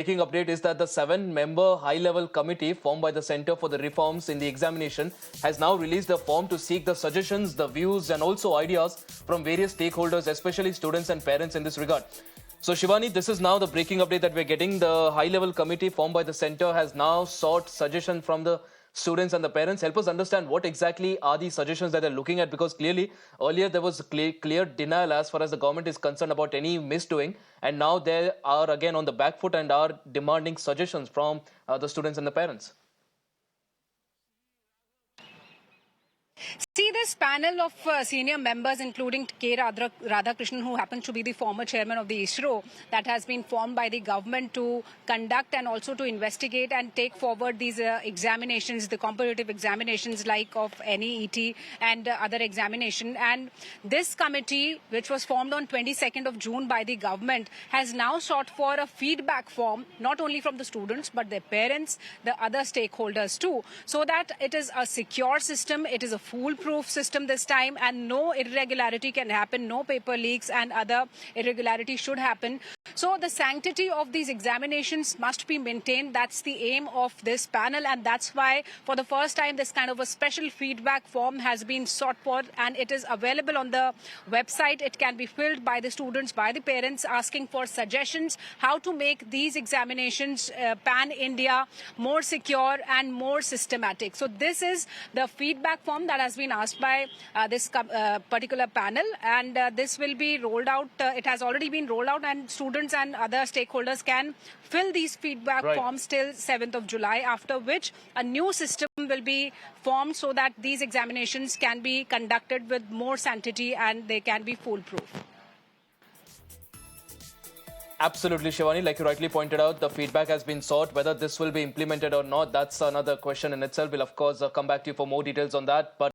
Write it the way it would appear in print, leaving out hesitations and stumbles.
Breaking update is that the 7-member high-level committee formed by the Center for the Reforms in the Examination has now released a form to seek the suggestions, the views and also ideas from various stakeholders, especially students and parents in this regard. So Shivani, this is now the breaking update that we're getting. The high-level committee formed by the center has now sought suggestion from the students and the parents. Help us understand what exactly are the suggestions that they're looking at, because clearly earlier there was clear denial as far as the government is concerned about any misdoing, and now they are again on the back foot and are demanding suggestions from the students and the parents. See, this panel of senior members, including K. Radhakrishnan, who happens to be the former chairman of the ISRO, that has been formed by the government to conduct and also to investigate and take forward these examinations, the competitive examinations like of NEET and other examination. And this committee, which was formed on 22nd of June by the government, has now sought for a feedback form, not only from the students, but their parents, the other stakeholders too, so that it is a secure system, it is a foolproof system this time, and no irregularity can happen, no paper leaks and other irregularity should happen. So the sanctity of these examinations must be maintained. That's the aim of this panel, and that's why for the first time this kind of a special feedback form has been sought for, and it is available on the website. It can be filled by the students, by the parents, asking for suggestions how to make these examinations pan-India more secure and more systematic. So this is the feedback form that has been asked by this particular panel, and this will be rolled out. It has already been rolled out, and students and other stakeholders can fill these feedback forms till 7th of July, after which a new system will be formed so that these examinations can be conducted with more sanctity and they can be foolproof. Absolutely, Shivani. Like you rightly pointed out, the feedback has been sought. Whether this will be implemented or not, that's another question in itself. We'll, of course, come back to you for more details on that. But